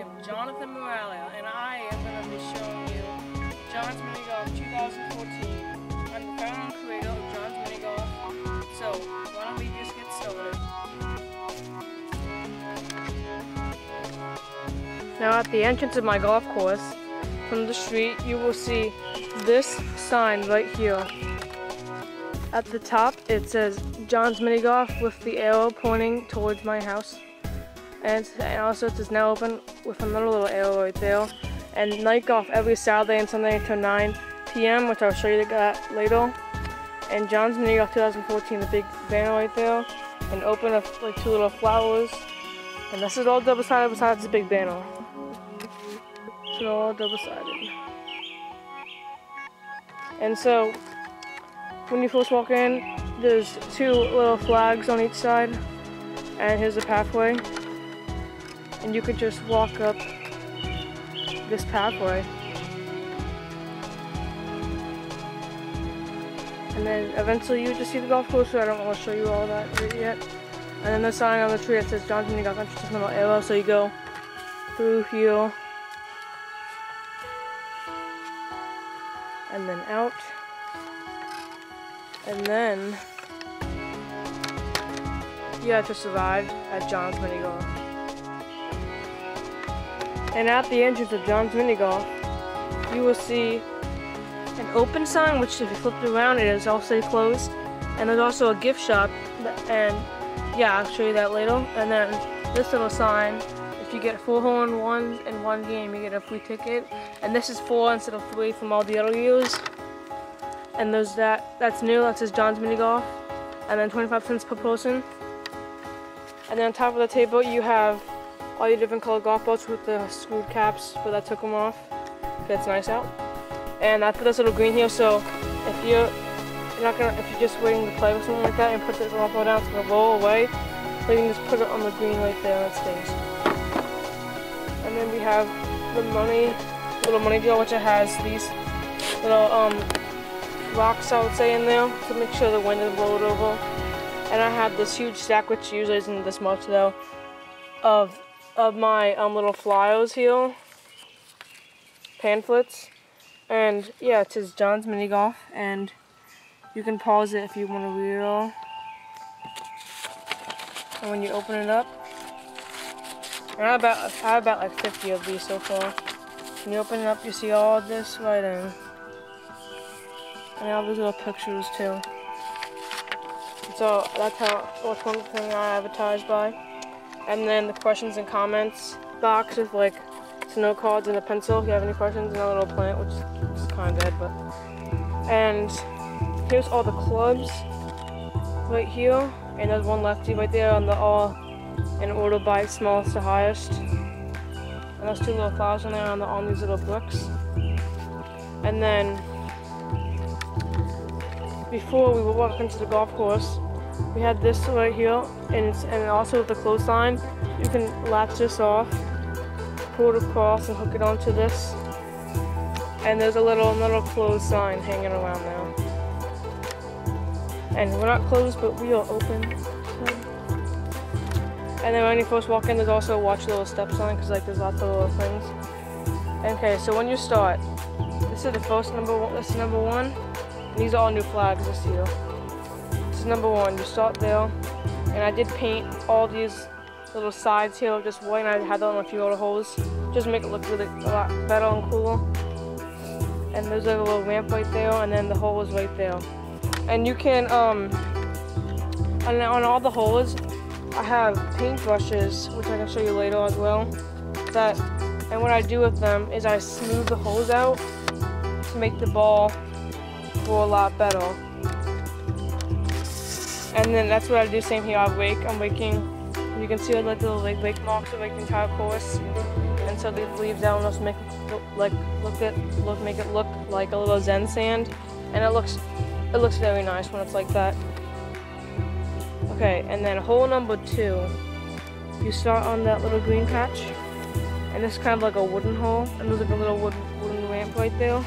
am Jonathan Moralia, and I am going to be showing you John's Mini Golf 2014. I'm the founder and creator of John's Mini Golf, so why don't we just get started. Now at the entrance of my golf course, from the street, you will see this sign right here. At the top, it says John's Mini Golf with the arrow pointing towards my house. And also it says now open with another little arrow right there. And night golf every Saturday and Sunday until 9 p.m., which I'll show you that later. And John's Mini Golf 2014, the big banner right there. And open with like 2 little flowers. And this is all double-sided besides the big banner. So all double-sided. And so, when you first walk in, there's 2 little flags on each side. And here's the pathway. And you could just walk up this pathway. And then eventually you just see the golf course, so I don't want to show you all that yet. And then the sign on the tree that says John's Mini Golf, just a little arrow, so you go through here. And then out. And then you have just arrived at John's Mini Golf. And at the entrance of John's Mini Golf, you will see an open sign, which if you flip it around, it is also closed. And there's also a gift shop, and yeah, I'll show you that later. And then this little sign, if you get 4 hole-in-ones in one game, you get a free ticket. And this is 4 instead of 3 from all the other years. And there's that's new, that says John's Mini Golf. And then 25 cents per person. And then on top of the table, you have all your different colored golf balls with the screwed caps, but I took them off. It's nice out. And I put this little green here, so if you're just waiting to play with something like that and put this golf ball down, it's gonna roll away. So you can just put it on the green right there and it stays. And then we have the little money jar, which it has these little rocks, I would say, in there to make sure the wind doesn't blow it over. And I have this huge stack, which usually isn't this much though, of my little flyers here, pamphlets, and yeah, it says John's Mini Golf, and you can pause it if you want to read it all. And when you open it up, and I have about like 50 of these so far. When you open it up, you see all this writing, and all these little pictures too. So that's one thing I advertise by. And then the questions and comments box with like some note cards and a pencil if you have any questions, and a little plant, which is kind of dead, but. And here's all the clubs right here, and there's one lefty right there on the all in order by smallest to highest. And there's 2 little flowers in there on these little bricks. And then before we would walk into the golf course, we had this right here, and also with the close sign, you can latch this off, pull it across, and hook it onto this. And there's another closed sign hanging around now. And we're not closed, but we are open. And then when you first walk in, there's also a watch little step sign, because like there's lots of little things. Okay, so when you start, this is the first number 1. This is number 1. And these are all new flags this year. This is number 1. You start there, and I did paint all these little sides here just white, and I had that on a few other holes, just make it look really a lot better and cooler. And there's like a little ramp right there, and then the hole is right there. And you can and on all the holes, I have paint brushes, which I can show you later as well. And what I do with them is I smooth the holes out to make the ball go a lot better. And then that's what I do. Same here. I'm raking. You can see like the little rake marks of like the entire course. And so these leaves out and just make it look like a little Zen sand. And it looks very nice when it's like that. Okay, and then hole number 2, you start on that little green patch, and this is kind of like a wooden hole, and there's like a little wooden ramp right there.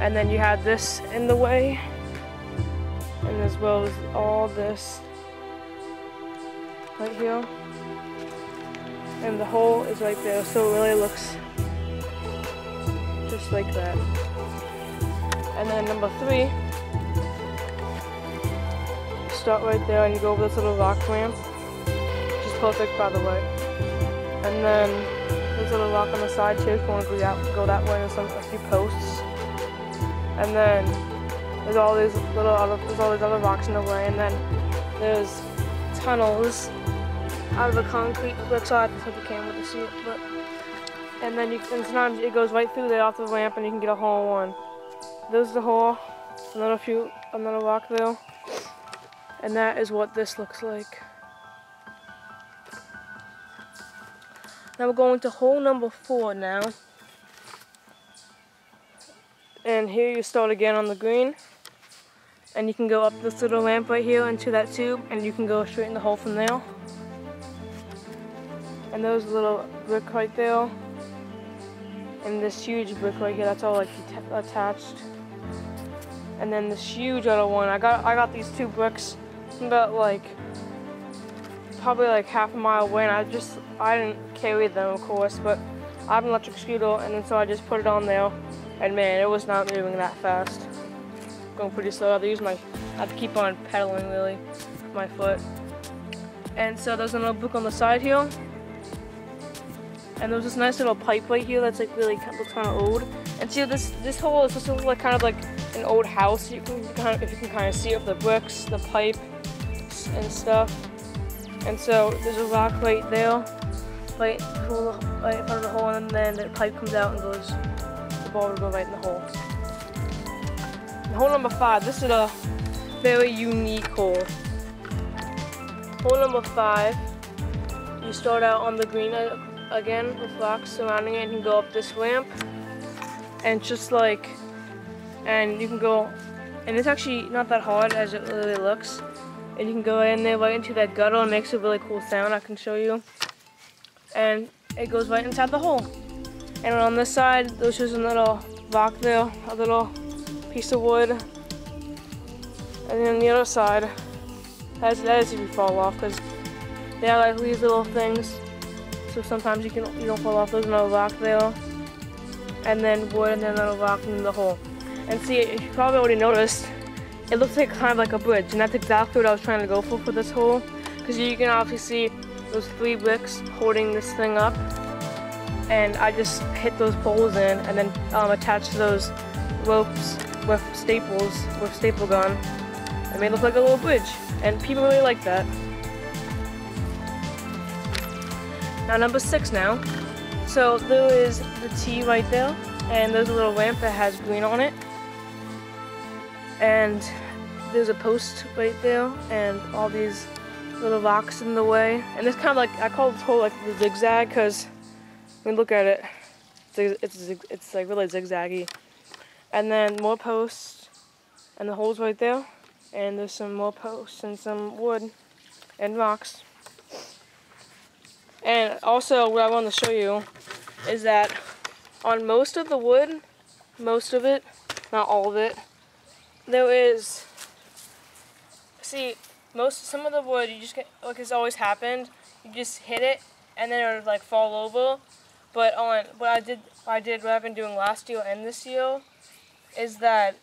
And then you have this in the way, and as well as all this right here. and the hole is right there, so it really looks just like that. And then number 3, start right there and you go over this little rock ramp, which is perfect by the way. And then there's a little rock on the side too if you want to go that way, and a few posts. And then there's all these other rocks in the way, and then there's tunnels out of the concrete bricks. So I have to put the camera to see it, and then and sometimes it goes right through there off the ramp, and you can get a hole in one. There's the hole, another rock there, and that is what this looks like. Now we're going to hole number 4 now. And here you start again on the green. And you can go up this little ramp right here into that tube, and you can go straight in the hole from there. And there's a little brick right there. And this huge brick right here, that's all like attached. And then this huge other one, I got these 2 bricks about probably like half a mile away, and I didn't carry them, of course, but I have an electric scooter, and then so I just put it on there, and man, it was not moving that fast. Going pretty slow. I have to keep on pedaling really with my foot. And so there's another book on the side here, and there's this nice little pipe right here that's like really looks kind of old. And see, this hole is supposed to look like kind of like an old house. If you can kind of see it with the bricks, the pipe, and stuff. And so there's a rock right there, right in front of the hole, and then the pipe comes out and the ball will go right in the hole. And hole number 5, this is a very unique hole. Hole number 5, you start out on the green again with rocks surrounding it, and you can go up this ramp, and and you can go, and it's actually not that hard as it really looks. And you can go in there right into that gutter, and it makes a really cool sound I can show you. And it goes right inside the hole. And on this side, there's just a little rock there, a little piece of wood. And then on the other side, that is if you fall off, because they are like these little things. So sometimes you don't fall off. There's another rock there, and then wood, and then another rock in the hole. And see, you probably already noticed, it looks like kind of like a bridge, and that's exactly what I was trying to go for this hole. Because you can obviously see those 3 bricks holding this thing up, and I just hit those poles in, and then attached those ropes with staple gun, and made it look like a little bridge. And people really like that. Now number 6 now. So there is the T right there, and there's a little ramp that has green on it. And there's a post right there, and all these little rocks in the way. And it's kind of like, I call this hole like the zigzag, because when you look at it, it's like really zigzaggy. And then more posts, and the hole's right there. And there's some more posts and some wood and rocks. And also, what I want to show you is that on most of the wood, most of it, not all of it, there is, see, some of the wood, you just get, like it's always happened, you just hit it and then it'll like fall over. But on what I've been doing last year and this year is that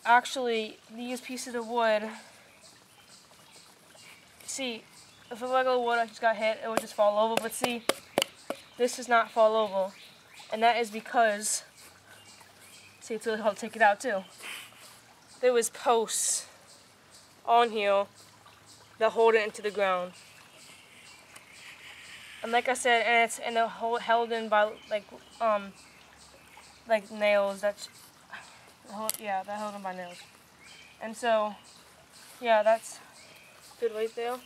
actually these pieces of wood, see, if a regular wood I just got hit, it would just fall over. But see, this does not fall over, and that is because, see, it's really hard to take it out too. There was posts on here that hold it into the ground. And like I said, and they're held in by like nails. They're held in by nails. And so, yeah, that's good right there.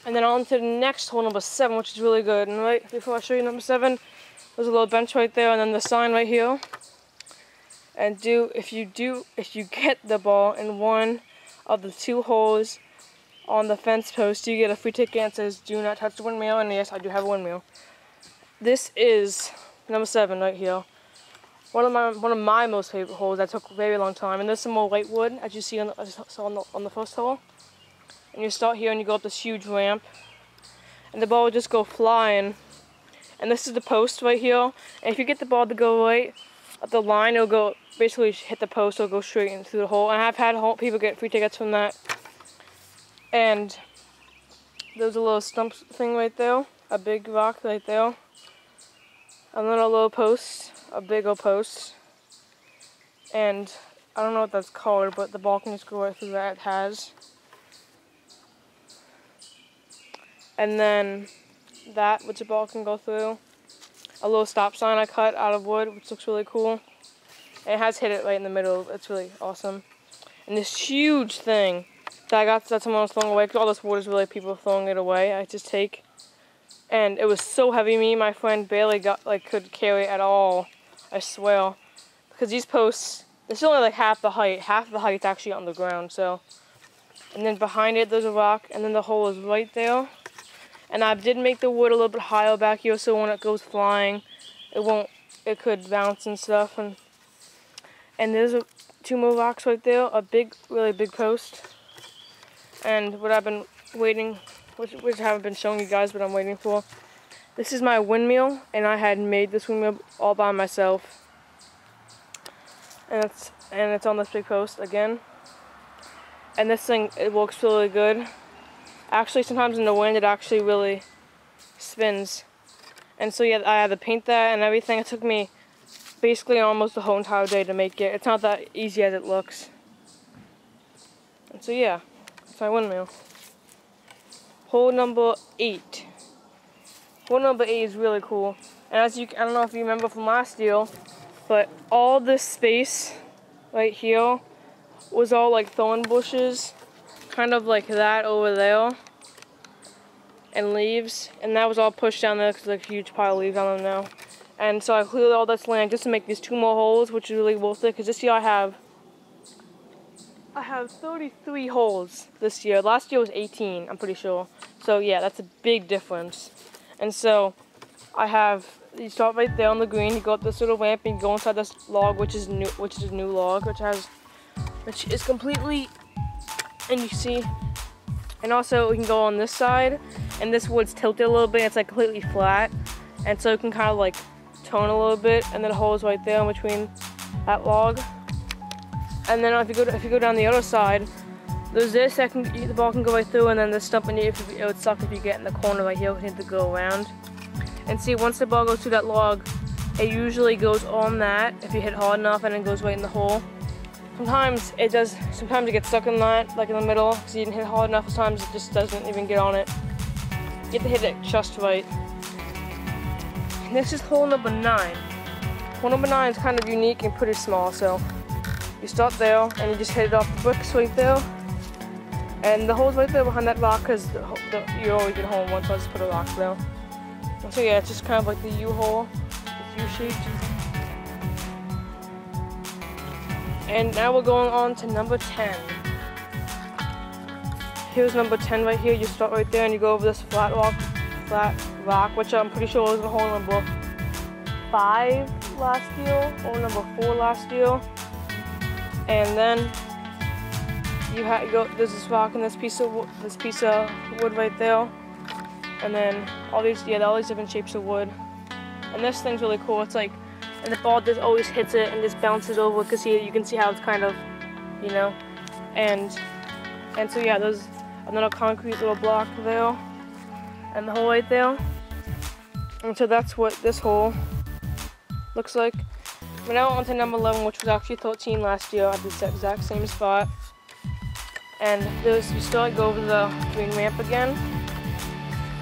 And then on to the next hole, number 7, which is really good. And right before I show you number 7, there's a little bench right there, and then the sign right here. And if you get the ball in one of the 2 holes on the fence post, you get a free ticket and says, "Do not touch the windmill." And yes, I do have a windmill. This is number 7 right here. One of my most favorite holes that took a very long time. And there's some more white wood, as you see on the first hole. and you start here and you go up this huge ramp, and the ball will just go flying. And this is the post right here, and if you get the ball to go right at the line, it'll go basically hit the post, it'll go straight into the hole. And I've had people get free tickets from that. And there's a little stump thing right there, a big rock right there, another little post, a big old post, and I don't know what that's called, but the ball can just go right through that. It has. And then that, which the ball can go through. A little stop sign I cut out of wood, which looks really cool. And it has hit it right in the middle. It's really awesome. And this huge thing that I got that someone was throwing away, because all this wood is really people throwing it away. I just take. And it was so heavy, me and my friend barely could carry it at all. I swear. Because these posts, it's only like half the height. Half the height's actually on the ground, so. And then behind it, there's a rock, and then the hole is right there. And I did make the wood a little bit higher back here, so when it goes flying, it could bounce and stuff. And there's two more rocks right there, a big, really big post. And what I've been waiting, which I haven't been showing you guys, but I'm waiting for. This is my windmill, and I had made this windmill all by myself. And it's on this big post again. And this thing, it works really good. Actually, sometimes in the wind, it actually really spins. And so yeah, I had to paint that and everything. It took me basically almost the whole entire day to make it. It's not that easy as it looks. And so yeah, it's my windmill. Hole number 8. Hole number 8 is really cool. And I don't know if you remember from last year, but all this space right here was all like thorn bushes. Kind of like that over there, and leaves, and that was all pushed down there because there's like a huge pile of leaves on them now. And so I cleared all this land just to make these 2 more holes, which is really worth it, because this year I have 33 holes this year. Last year was 18, I'm pretty sure. So yeah, that's a big difference. And so you start right there on the green, you go up this little ramp, and you go inside this log, which is a new log, which is completely. And you see, and also we can go on this side, and this wood's tilted a little bit, it's like completely flat, and so you can kind of like tone a little bit, and then a hole is right there in between that log. And then if you go down the other side, there's this that the ball can go right through, and then the stump in it would suck if you get in the corner right here, you need to go around. And see, once the ball goes through that log, it usually goes on that if you hit hard enough, and it goes right in the hole. Sometimes it does. Sometimes it gets stuck in that, like in the middle, because you didn't hit hard enough. Sometimes it just doesn't even get on it. You have to hit it just right. And this is hole number 9. Hole number 9 is kind of unique and pretty small. So you start there, and you just hit it off the bricks right there. And the hole's right there behind that rock, because you always get a hole in one, so I just put a rock there. And so yeah, it's just kind of like the U hole. It's U-shaped. And now we're going on to number 10. Here's number 10 right here. You start right there and you go over this flat rock, which I'm pretty sure was in hole number 5 last year, or number 4 last year. And then there's this rock and this piece of wood right there. And then all these different shapes of wood. And this thing's really cool. It's like, and the ball just always hits it and just bounces over, because you can see how it's kind of, you know, and so yeah, there's another concrete little block there, and the hole right there, and so that's what this hole looks like. We're now on to number 11, which was actually 13 last year at the exact same spot, and you still go over the green ramp again,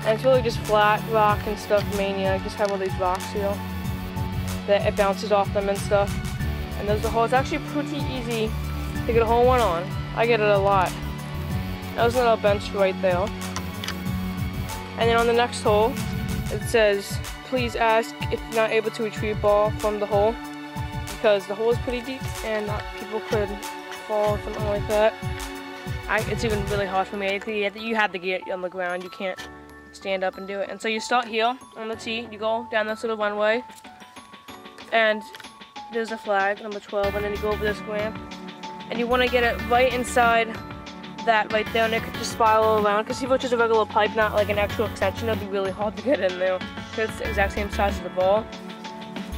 and it's really just flat rock and stuff, mania. I just have all these rocks here that it bounces off them and stuff. And there's the hole. It's actually pretty easy to get a hole one on. I get it a lot. There's another bench right there. And then on the next hole, it says, please ask if you're not able to retrieve ball from the hole, because the hole is pretty deep and people could fall or something like that. It's even really hard for me. You have to get on the ground. You can't stand up and do it. And so you start here on the tee. You go down this little runway. And there's a flag, number 12, and then you go over this ramp, and you want to get it right inside that right there, and it could just spiral around. Because if it's just a regular pipe, not like an actual extension, it'll be really hard to get in there. Because it's the exact same size as the ball.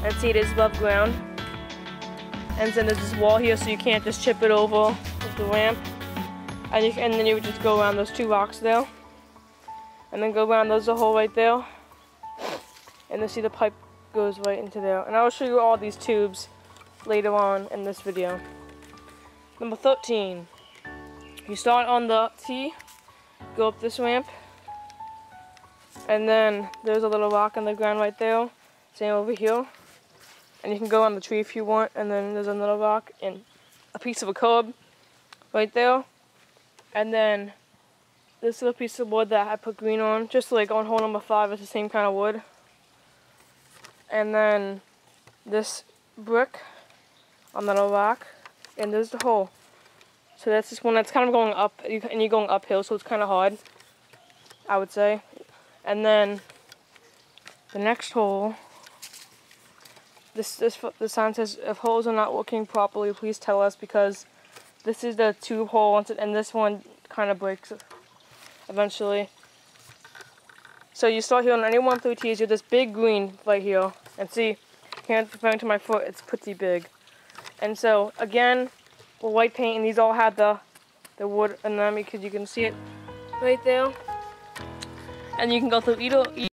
And see, it is above ground. And then there's this wall here, so you can't just chip it over with the ramp. And then you would just go around those 2 rocks there. And then go around, there's a hole right there. And then see the pipe goes right into there. And I will show you all these tubes later on in this video. Number 13. You start on the T, go up this ramp. And then there's a little rock on the ground right there. Same over here. And you can go on the tree if you want. And then there's another rock and a piece of a curb right there. And then this little piece of wood that I put green on, just like on hole number 5, it's the same kind of wood. And then this brick on the little rock, and there's the hole. So that's this one that's kind of going up, and you're going uphill, so it's kind of hard, I would say. And then the next hole, the sign says, if holes are not working properly, please tell us, because this is the tube hole, and this one kind of breaks eventually. So you start here on any 1 through T's, you're this big green right here. And see, here referring to my foot, it's pretty big. And so, again, with white paint, and these all have the wood in them, because you can see it right there. And you can go through either